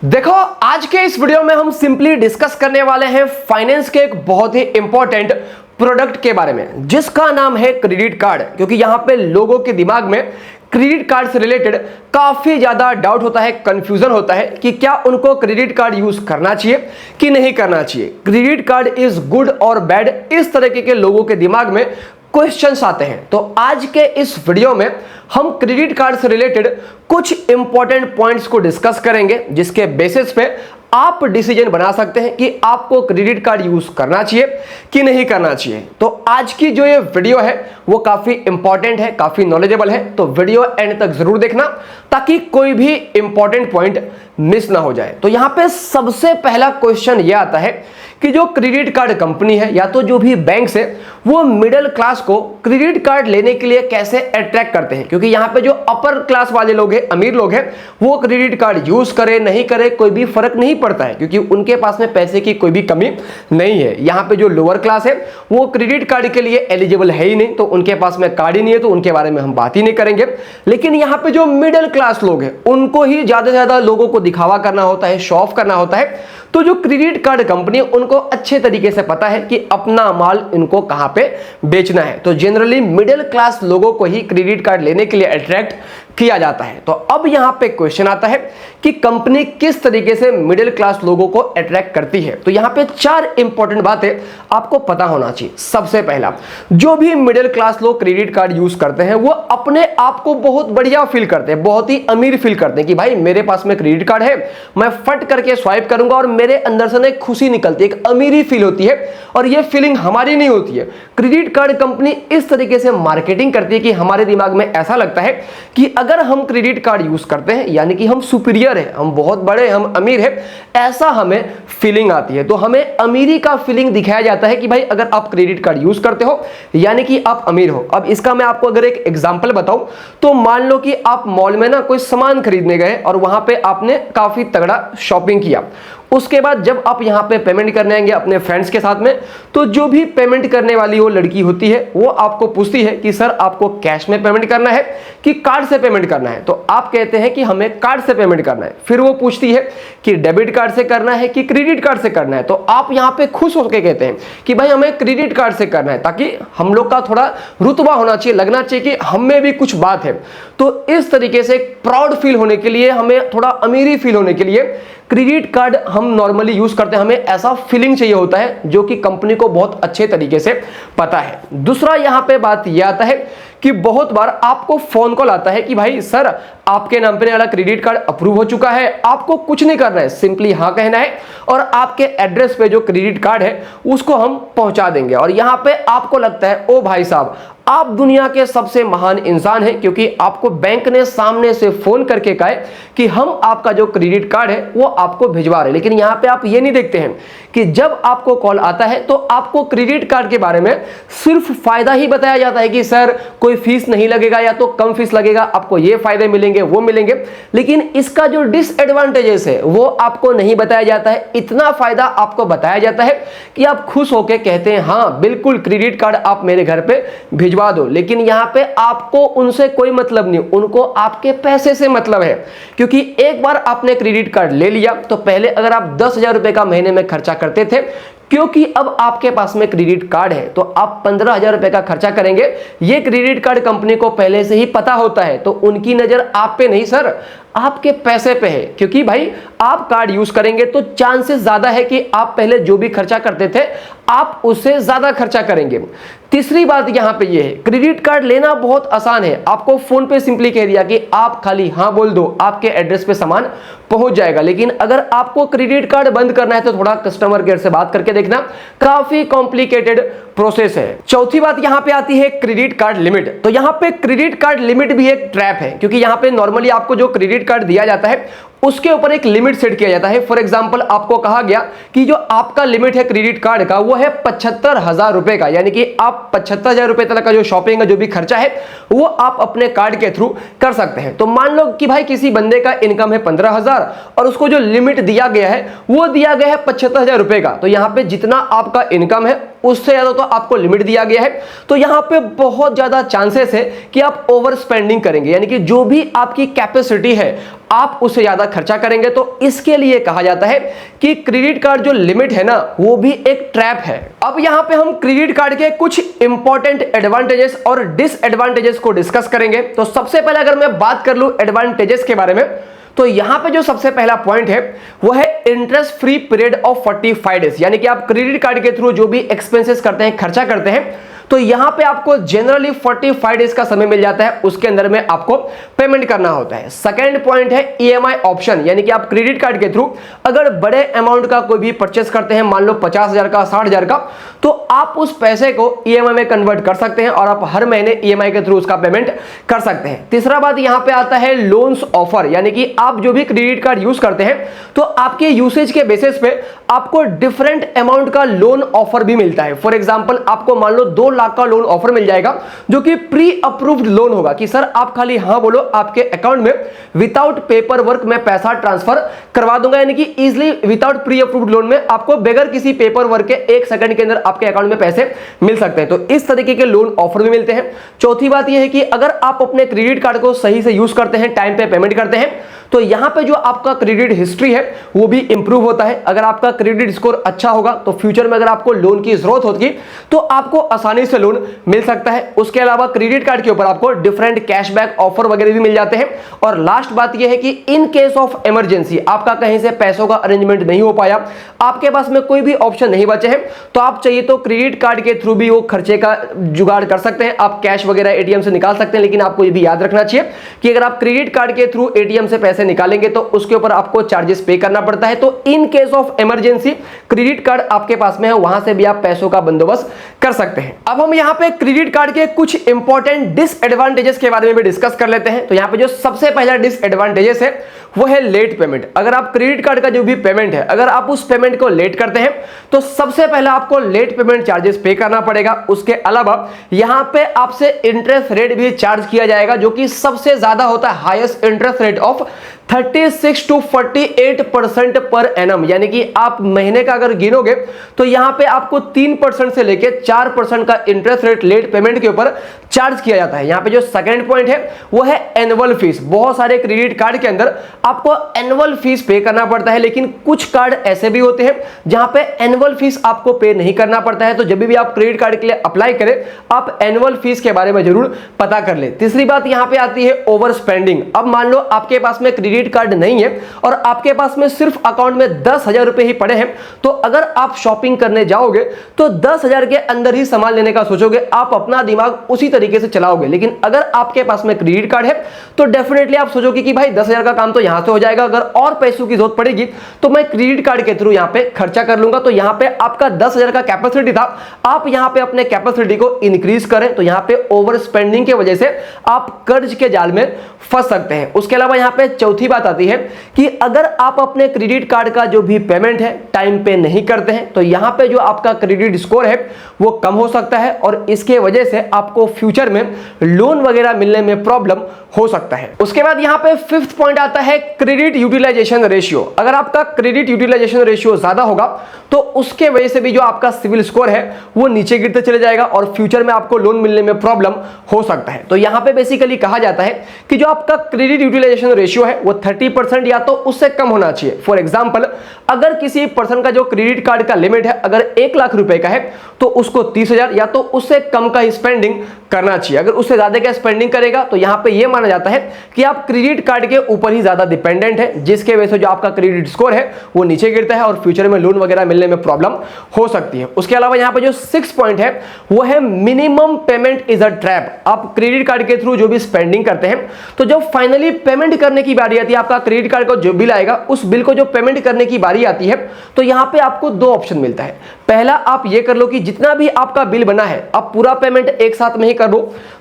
देखो, आज के इस वीडियो में हम सिंपली डिस्कस करने वाले हैं फाइनेंस के एक बहुत ही इंपॉर्टेंट प्रोडक्ट के बारे में जिसका नाम है क्रेडिट कार्ड। क्योंकि यहां पे लोगों के दिमाग में क्रेडिट कार्ड से रिलेटेड काफी ज्यादा डाउट होता है, कंफ्यूजन होता है कि क्या उनको क्रेडिट कार्ड यूज करना चाहिए कि नहीं करना चाहिए, क्रेडिट कार्ड इज गुड और बैड, इस तरीके के लोगों के दिमाग में क्वेश्चंस आते हैं। तो आज के इस वीडियो में हम क्रेडिट कार्ड से रिलेटेड कुछ इंपॉर्टेंट पॉइंट्स को डिस्कस करेंगे जिसके बेसिस पे आप डिसीजन बना सकते हैं कि आपको क्रेडिट कार्ड यूज करना चाहिए कि नहीं करना चाहिए। तो आज की जो ये वीडियो है वो काफी इंपॉर्टेंट है, काफी नॉलेजेबल है, तो वीडियो एंड तक जरूर देखना ताकि कोई भी इंपॉर्टेंट पॉइंट मिस ना हो जाए। तो यहां पे सबसे पहला क्वेश्चन ये आता है कि जो क्रेडिट कार्ड कंपनी है या तो जो भी बैंक है वो मिडिल क्लास को क्रेडिट कार्ड लेने के लिए कैसे अट्रैक्ट करते हैं। क्योंकि यहाँ पे जो अपर क्लास वाले लोग हैं, अमीर लोग हैं, वो क्रेडिट कार्ड यूज करे नहीं करे कोई भी फर्क नहीं पड़ता है क्योंकि उनके पास में पैसे की कोई भी कमी नहीं है। यहाँ पे जो लोअर क्लास है वो क्रेडिट कार्ड के लिए एलिजिबल है ही नहीं, तो उनके पास में कार्ड ही नहीं है, तो उनके बारे में हम बात ही नहीं करेंगे। लेकिन यहाँ पे जो मिडिल क्लास लोग हैं उनको ही ज्यादा से ज्यादा लोगों को दिखावा करना होता है, शो ऑफ करना होता है। तो जो क्रेडिट कार्ड कंपनी उनको अच्छे तरीके से पता है कि अपना माल इनको कहां पे बेचना है, तो जनरली मिडिल क्लास लोगों को ही क्रेडिट कार्ड लेने के लिए अट्रैक्ट किया जाता है। तो अब यहां पे क्वेश्चन आता है कि कंपनी किस तरीके से मिडिल क्लास लोगों को अट्रैक्ट करती है। तो यहां पे चार इंपॉर्टेंट बातें आपको पता होना चाहिए। सबसे पहला, जो भी मिडिल क्लास लोग क्रेडिट कार्ड यूज करते हैं वो अपने आप को बहुत बढ़िया फील करते हैं, बहुत ही अमीर फील करते हैं कि भाई मेरे पास में क्रेडिट कार्ड है, मैं फट करके स्वाइप करूंगा और मेरे अंदर से एक खुशी निकलती है, एक अमीरी फील होती है। और ये फीलिंग हमारी नहीं होती है, क्रेडिट कार्ड कंपनी इस तरीके से मार्केटिंग करती है कि हमारे दिमाग में ऐसा लगता है कि अगर हम क्रेडिट कार्ड यूज करते हैं यानी कि हम सुपीरियर है, हम बहुत बड़े, हम अमीर है, ऐसा हमें फीलिंग आती है। तो हमें अमीरी का फीलिंग दिखाया जाता है कि भाई अगर आप क्रेडिट कार्ड यूज करते हो यानी कि आप अमीर हो। अब इसका मैं आपको अगर एक एग्जांपल बताऊं तो मान लो कि आप मॉल में ना कोई सामान खरीदने गए और वहां पे आपने काफी तगड़ा शॉपिंग किया। उसके बाद जब आप यहाँ पे पेमेंट करने आएंगे अपने फ्रेंड्स के साथ में, तो जो भी पेमेंट करने वाली वो लड़की होती है वो आपको पूछती है कि सर आपको कैश में पेमेंट करना है कि कार्ड से पेमेंट करना है। तो आप कहते हैं कि हमें कार्ड से पेमेंट करना है। फिर वो पूछती है कि डेबिट कार्ड से करना है कि क्रेडिट कार्ड से करना है। तो आप यहाँ पे खुश होकर कहते हैं कि भाई हमें क्रेडिट कार्ड से करना है ताकि हम लोग का थोड़ा रुतबा होना चाहिए, लगना चाहिए कि हम में भी कुछ बात है। तो इस तरीके से प्राउड फील होने के लिए, हमें थोड़ा अमीरी फील होने के लिए क्रेडिट कार्ड हम नॉर्मली यूज करते हैं, हमें ऐसा फीलिंग चाहिए होता है जो कि कंपनी को बहुत अच्छे तरीके से पता है। दूसरा यहां पे बात यह आता है कि बहुत बार आपको फोन कॉल आता है कि भाई सर आपके नाम पे वाला क्रेडिट कार्ड अप्रूव हो चुका है, आपको कुछ नहीं करना है, सिंपली हाँ कहना है और आपके एड्रेस पे जो क्रेडिट कार्ड है उसको हम पहुंचा देंगे। और यहां पे आपको लगता है ओ भाई साहब आप दुनिया के सबसे महान इंसान हैं क्योंकि आपको बैंक ने सामने से फोन करके कहा कि हम आपका जो क्रेडिट कार्ड है वो आपको भिजवा रहे हैं। लेकिन यहां पे आप ये नहीं देखते हैं कि जब आपको कॉल आता है तो आपको क्रेडिट कार्ड के बारे में सिर्फ फायदा ही बताया जाता है कि सर कोई फीस नहीं लगेगा या तो कम फीस लगेगा, आपको ये फायदे मिलेंगे वो मिलेंगे, लेकिन इसका जो डिसएडवांटेजेस है वो आपको नहीं बताया जाता है। इतना फायदा आपको बताया जाता है कि आप खुश होकर कहते हैं हाँ बिल्कुल क्रेडिट कार्ड आप मेरे घर पे भिजवा दो। लेकिन यहां पे आपको उनसे कोई मतलब नहीं, उनको आपके पैसे से मतलब है। क्योंकि एक बार आपने क्रेडिट कार्ड ले लिया तो पहले अगर आप 10,000 रुपए का महीने में खर्चा करते थे, क्योंकि अब आपके पास में क्रेडिट कार्ड है तो आप 15,000 रुपए का खर्चा करेंगे। ये क्रेडिट कार्ड कंपनी को पहले से ही पता होता है, तो उनकी नजर आप पे नहीं सर आपके पैसे पे है। क्योंकि भाई आप कार्ड यूज करेंगे तो चांसेस ज्यादा है कि आप पहले जो भी खर्चा करते थे आप उससे ज्यादा खर्चा करेंगे। तीसरी बात यहां पे ये है, क्रेडिट कार्ड लेना बहुत आसान है। आपको फोन पे सिंपली कह दिया कि आप खाली हाँ बोल दो, आपके एड्रेस पे सामान पहुंच जाएगा। लेकिन अगर आपको क्रेडिट कार्ड बंद करना है तो थोड़ा कस्टमर केयर से बात करके देखना, काफी कॉम्प्लिकेटेड प्रोसेस है। चौथी बात यहां पे आती है क्रेडिट कार्ड लिमिट। तो यहां पे क्रेडिट कार्ड लिमिट भी एक ट्रैप है क्योंकि यहां पे नॉर्मली आपको जो क्रेडिट कार्ड दिया जाता है उसके ऊपर एक लिमिट सेट किया जाता है। फॉर एग्जांपल आपको कहा गया कि जो आपका लिमिट है क्रेडिट कार्ड का वो है 75,000 रुपए का, यानी कि आप 75,000 रुपए तक का जो शॉपिंग का जो भी खर्चा है वो आप अपने कार्ड के थ्रू कर सकते हैं। तो मान लो कि भाई किसी बंदे का इनकम है 15,000 और उसको जो लिमिट दिया गया है वो दिया गया है 75,000 रुपए का। तो यहां पे जितना आपका इनकम है उससे ज्यादा तो आपको लिमिट दिया गया है। तो यहां पे बहुत ज्यादा चांसेस है कि आप ओवर स्पेंडिंग करेंगे, यानी कि जो भी आपकी कैपेसिटी है आप उससे ज्यादा खर्चा करेंगे। तो इसके लिए कहा जाता है कि क्रेडिट कार्ड जो लिमिट है ना वो भी एक ट्रैप है। अब यहां पे हम क्रेडिट कार्ड के कुछ इंपॉर्टेंट एडवांटेजेस और डिसएडवांटेजेस को डिस्कस करेंगे। तो सबसे पहले अगर मैं बात कर लूं एडवांटेजेस के बारे में, तो यहां पे जो सबसे पहला पॉइंट है वो है interest free period of 45 days, यानी कि आप क्रेडिट कार्ड के थ्रू जो भी एक्सपेंसेस करते हैं, खर्चा करते हैं, तो यहां पे आपको जनरली 45 डेज का समय मिल जाता है, उसके अंदर में आपको पेमेंट करना होता है। सेकंड पॉइंट है ईएमआई ऑप्शन, यानी कि आप क्रेडिट कार्ड के थ्रू अगर बड़े अमाउंट का कोई भी परचेस करते हैं, मान लो 50,000 का, 60,000 का, तो आप उस पैसे को ईएमआई में कन्वर्ट कर सकते हैं और आप हर महीने ईएमआई के थ्रू उसका पेमेंट कर सकते हैं। तीसरा बात यहां पे आता है लोन्स ऑफर, यानी कि आप जो भी क्रेडिट कार्ड यूज करते हैं तो आपके यूसेज के बेसिस पे आपको डिफरेंट अमाउंट का लोन ऑफर भी मिलता है। फॉर एग्जांपल आपको मान लो 2 लाख का लोन ऑफर मिल जाएगा जो कि प्री अप्रूव्ड लोन होगा कि सर आप खाली हां बोलो, आपके अकाउंट में विदाउट पेपर वर्क में पैसा ट्रांसफर करवा दूंगा, यानी कि easily without pre approved loan में आपको बगैर किसी पेपर वर्क के 1 सेकंड के अंदर आपके अकाउंट में पैसे मिल सकते हैं। तो इस तरीके के लोन ऑफर भी मिलते हैं। चौथी बात यह है कि अगर आप अपने क्रेडिट कार्ड को सही से यूज करते हैं, टाइम पे पेमेंट करते हैं, तो यहां पे जो आपका क्रेडिट हिस्ट्री है वो भी इंप्रूव होता है। अगर आपका क्रेडिट स्कोर अच्छा होगा तो फ्यूचर में अगर आपको लोन की जरूरत होगी तो आपको आसानी से लोन मिल सकता है। उसके अलावा क्रेडिट कार्ड के ऊपर आपको डिफरेंट कैशबैक ऑफर वगैरह भी मिल जाते हैं। और लास्ट बात यह है कि इन केस ऑफ इमरजेंसी आपका कहीं से पैसों का अरेंजमेंट नहीं हो पाया, आपके पास में कोई भी ऑप्शन नहीं बचे हैं, तो आप चाहिए तो क्रेडिट कार्ड के थ्रू भी वो खर्चे का जुगाड़ कर सकते हैं। आप कैश वगैरह एटीएम से निकाल सकते हैं, लेकिन आपको ये भी याद रखना चाहिए कि अगर आप क्रेडिट कार्ड के थ्रू एटीएम से पैसे निकालेंगे तो उसके ऊपर आपको चार्जेस पे करना पड़ता है। तो in case of emergency credit card आपके पास में है, वहां से भी आप पैसों का बंदोबस्त कर सकते हैं। अब हम यहां पे क्रेडिट कार्ड के कुछ इंपॉर्टेंट डिसएडवांटेजेस के बारे में भी डिस्कस कर लेते हैं। तो यहां पे जो सबसे पहला डिसएडवांटेजेस है वो है लेट पेमेंट। अगर आप क्रेडिट कार्ड का जो भी पेमेंट है, अगर आप उस पेमेंट को लेट करते हैं तो सबसे पहले आपको लेट पेमेंट चार्जेस पे करना पड़ेगा। उसके अलावा यहां पे आपसे इंटरेस्ट रेट भी चार्ज किया जाएगा जो कि सबसे ज्यादा होता है, highest interest rate of 36 to 48% per annum, यानी कि आप महीने का अगर गिनोगे तो यहां पे आपको 3% से लेके 4% का इंटरेस्ट रेट लेट पेमेंट के ऊपर चार्ज किया जाता है। यहां पे जो सेकंड पॉइंट है वो है एनुअल फीस। बहुत सारे क्रेडिट कार्ड के अंदर आपको एनुअल फीस पे करना पड़ता है, लेकिन कुछ कार्ड ऐसे भी होते हैं जहां पे एनुअल फीस आपको पे नहीं करना पड़ता है। तो जब भी आप क्रेडिट कार्ड के लिए अप्लाई करें आप एनुअल फीस के बारे में जरूर पता कर ले। तीसरी बात यहां पे आती है ओवर स्पेंडिंग। अब मान लो आपके पास में क्रेडिट कार्ड नहीं है और आपके पास में सिर्फ अकाउंट में 10,000 रुपए ही पड़े हैं, तो अगर आप शॉपिंग करने जाओगे तो 10,000 के अंदर ही सामान लेने का सोचोगे, आप अपना दिमाग उसी तरीके से चलाओगे। लेकिन अगर आपके पास में क्रेडिट कार्ड है तो डेफिनेटली आप सोचोगे कि भाई 10,000 का काम तो यहां से हो जाएगा, अगर और पैसों की जरूरत पड़ेगी तो मैं क्रेडिट कार्ड के थ्रू यहां पे खर्चा कर लूंगा। तो यहां पे आपका 10,000 का कैपेसिटी था, आप यहां पे अपने कैपेसिटी को इंक्रीज करें तो यहां पे ओवर स्पेंडिंग की वजह से आप कर्ज के जाल में फंस सकते हैं। उसके अलावा यहां पे चौथी बात आती है कि अगर आप अपने क्रेडिट कार्ड का जो भी पेमेंट है टाइम पे नहीं करते हैं तो यहां पे जो आपका क्रेडिट स्कोर है वो कम हो सकता है और इसके वजह से आपको फ्यूचर में लोन वगैरह मिलने में प्रॉब्लम हो सकता है। उसके बाद यहां पे फिफ्थ पॉइंट आता है क्रेडिट यूटिलाइजेशन रेशियो। अगर आपका क्रेडिट यूटिलाइजेशन रेशियो ज्यादा होगा तो उसके वजह से भी जो आपका सिविल स्कोर है वो नीचे गिरते चले जाएगा और फ्यूचर में आपको लोन मिलने में प्रॉब्लम हो सकता है। तो यहां पे बेसिकली कहा जाता है कि जो आपका क्रेडिट यूटिलाइजेशन रेशियो है वो 30% या तो उससे कम होना चाहिए। फॉर एग्जांपल अगर किसी पर्सन का जो क्रेडिट कार्ड का लिमिट है अगर 1 लाख रुपए का है तो उसको 30,000 या तो उससे कम का स्पेंडिंग करना चाहिए। अगर उससे ज्यादा का स्पेंडिंग करेगा तो यहां पे यह माना जाता है कि आप क्रेडिट कार्ड के ऊपर ही ज्यादा डिपेंडेंट है, जिसके वजह से जो आपका क्रेडिट स्कोर है वो नीचे गिरता है और फ्यूचर में लोन वगैरह मिलने में प्रॉब्लम हो सकती है। उसके अलावा यहां पे जो 6 पॉइंट है वो है minimum payment is a trap. आप क्रेडिट कार्ड के थ्रू जो भी स्पेंडिंग करते हैं तो जब फाइनली पेमेंट करने की बारी आती है, आपका क्रेडिट कार्ड का जो बिल आएगा उस बिल को जो पेमेंट करने की बारी आती है तो यहां पे आपको 2 ऑप्शन मिलता है। पहला आप ये कर लो कि जितना भी आपका बिल बना है आप पूरा पेमेंट एक साथ में ही कर दो।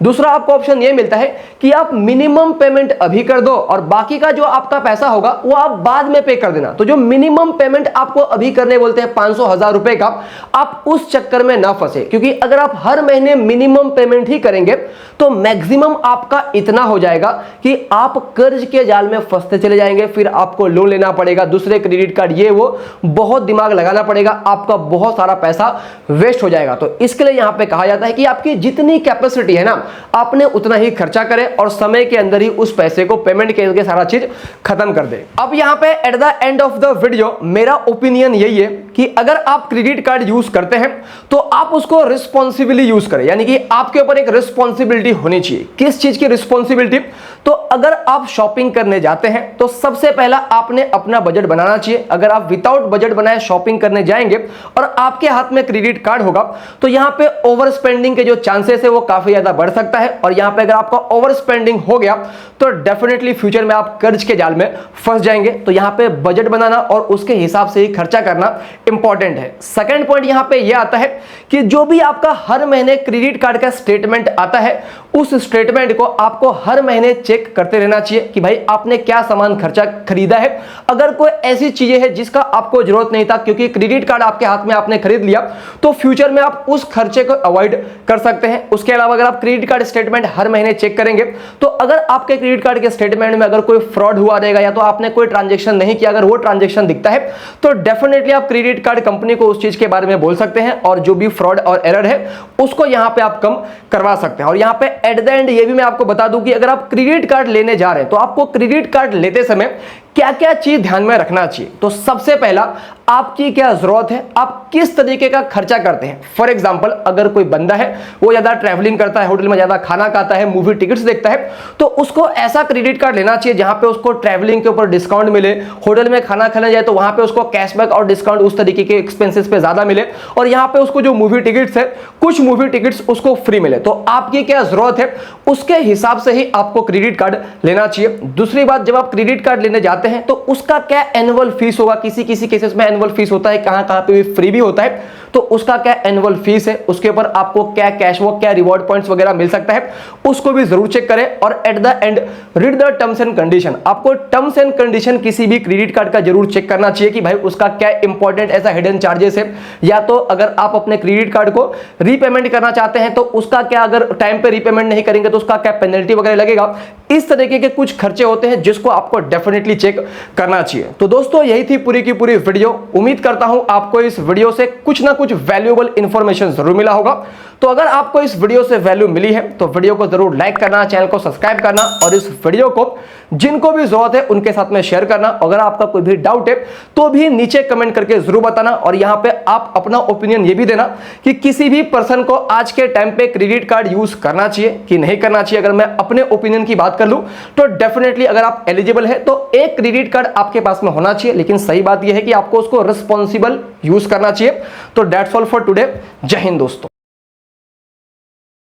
दूसरा आपको ऑप्शन ये मिलता है कि आप मिनिमम पेमेंट अभी कर दो और बाकी का जो आपका पैसा होगा वो आप बाद में पे कर देना। तो जो मिनिमम पेमेंट आपको अभी करने बोलते हैं 500,000 रुपए का, आप उस चक्कर में ना फंसे, क्योंकि अगर आप हर महीने मिनिमम पेमेंट ही करेंगे तो मैक्सिमम आपका इतना हो जाएगा कि आप कर्ज के जाल में फंसते चले जाएंगे, फिर आपको लोन लेना पड़ेगा, दूसरे क्रेडिट कार्ड, ये वो बहुत दिमाग लगाना पड़ेगा, आपका बहुत सारा पैसा वेस्ट हो जाएगा। तो इसके लिए यहां पे कहा जाता है कि आपकी जितनी कैपेसिटी है ना आपने उतना ही खर्चा करें और समय के अंदर ही उस पैसे को पेमेंट करके सारा चीज खत्म कर दे। अब यहां पे at the end of the video मेरा ओपिनियन यही है कि अगर आप क्रेडिट कार्ड यूज करते हैं तो आप उसको रिस्पॉन्सिबली यूज करें, यानी कि आपके ऊपर एक रिस्पॉन्सिबिलिटी होनी चाहिए। किस चीज की रिस्पॉन्सिबिलिटी? तो अगर आप शॉपिंग करने जाते हैं तो सबसे पहला आपने अपना बजट बनाना चाहिए। अगर आप विदाउट बजट बनाए शॉपिंग करने जाएंगे और आपके हाथ में क्रेडिट कार्ड होगा तो यहां पे ओवर स्पेंडिंग के जो चांसेस है वो काफी ज्यादा बढ़ सकता है, और यहां पे अगर आपका ओवर स्पेंडिंग हो गया तो डेफिनेटली फ्यूचर में आप कर्ज के जाल में फंस जाएंगे। तो यहां पे बजट बनाना और उसके हिसाब से ही खर्चा करना इंपॉर्टेंट है। सेकंड पॉइंट यहां पे यह आता है कि जो भी आपका हर महीने क्रेडिट कार्ड का स्टेटमेंट आता है उस स्टेटमेंट को आपको हर महीने चेक करते रहना चाहिए कि भाई आपने क्या सामान खर्चा खरीदा है। अगर कोई ऐसी चीजें हैं जिसका आपको जरूरत नहीं था, क्योंकि क्रेडिट कार्ड आपके हाथ में आपने खरीद लिया, तो फ्यूचर में आप उस खर्चे को अवॉइड कर सकते हैं। उसके अलावा अगर आप क्रेडिट कार्ड स्टेटमेंट हर महीने चेक करेंगे तो अगर आपके क्रेडिट कार्ड के स्टेटमेंट में अगर कोई फ्रॉड हुआ रहेगा या तो आपने कोई ट्रांजेक्शन नहीं किया, अगर वो ट्रांजेक्शन दिखता है तो डेफिनेटली आप क्रेडिट कार्ड कंपनी को उस चीज के बारे में बोल सकते हैं और जो भी फ्रॉड और एरर है उसको यहां पे आप कम करवा सकते हैं। और यहां पे एट द एंड ये भी मैं आपको बता दूं कि अगर आप क्रेडिट कार्ड लेने जा रहे हैं तो आपको क्रेडिट कार्ड लेते समय क्या क्या चीज ध्यान में रखना चाहिए। तो सबसे पहला, आपकी क्या जरूरत है, आप किस तरीके का खर्चा करते हैं। फॉर एग्जांपल अगर कोई बंदा है वो ज्यादा ट्रैवलिंग करता है, होटल में ज्यादा खाना खाता है, मूवी टिकट्स देखता है, तो उसको ऐसा क्रेडिट कार्ड लेना चाहिए जहां पे उसको ट्रैवलिंग के ऊपर डिस्काउंट मिले, होटल में खाना खाने जाए तो वहां पे उसको कैशबैक और डिस्काउंट उस तरीके के एक्सपेंसेस पे ज्यादा मिले, और यहां पे उसको जो मूवी टिकट्स है कुछ मूवी टिकट्स उसको फ्री मिले। तो आपकी क्या जरूरत है उसके हिसाब से ही आपको क्रेडिट कार्ड लेना चाहिए। दूसरी बात, जब आप क्रेडिट कार्ड लेने जाते हैं तो उसका क्या एनुअल फीस होगा। किसी किसी केसेस में एनुअल फीस होता है, कहां कहां पे भी फ्री भी होता है, तो उसका क्या एनुअल फीस है, उसके ऊपर आपको क्या कैशबैक क्या रिवॉर्ड पॉइंट्स वगैरह मिल सकता है, उसको भी जरूर चेक करें। और at the end read the terms and condition. आपको टर्म्स एंड कंडीशन किसी भी क्रेडिट कार्ड का जरूर चेक करना चाहिए कि भाई उसका क्या इंपॉर्टेंट ऐसा हिडन चार्जेस है, या तो अगर आप अपने क्रेडिट कार्ड को रीपेमेंट करना चाहते हैं तो उसका क्या, अगर टाइम पे रीपेमेंट नहीं करेंगे तो उसका क्या पेनल्टी वगैरह लगेगा। इस तरीके के कुछ खर्चे होते हैं जिसको आपको डेफिनेटली चेक करना चाहिए। तो दोस्तों यही थी पूरी की पूरी वीडियो। उम्मीद करता हूं आपको इस वीडियो से कुछ ना कुछ वैल्यूएबल इंफॉर्मेशन जरूर मिला होगा। तो अगर आपको इस वीडियो से वैल्यू मिली है तो वीडियो को जरूर लाइक करना, चैनल को सब्सक्राइब करना और इस वीडियो को जिनको भी जरूरत है उनके साथ में शेयर करना। अगर आपका कोई भी डाउट है तो भी नीचे कमेंट करके जरूर बताना, और यहां पे आप अपना ओपिनियन ये भी देना कि किसी भी पर्सन को आज के टाइम पे क्रेडिट कार्ड यूज करना चाहिए कि नहीं करना चाहिए। अगर मैं अपने ओपिनियन की बात कर लूं तो डेफिनेटली अगर आप एलिजिबल है तो एक क्रेडिट कार्ड आपके पास में होना चाहिए, लेकिन सही बात यह है कि आपको उसको रिस्पॉन्सिबल यूज करना चाहिए। तो दैट्स ऑल फॉर टुडे। जय हिंद दोस्तों।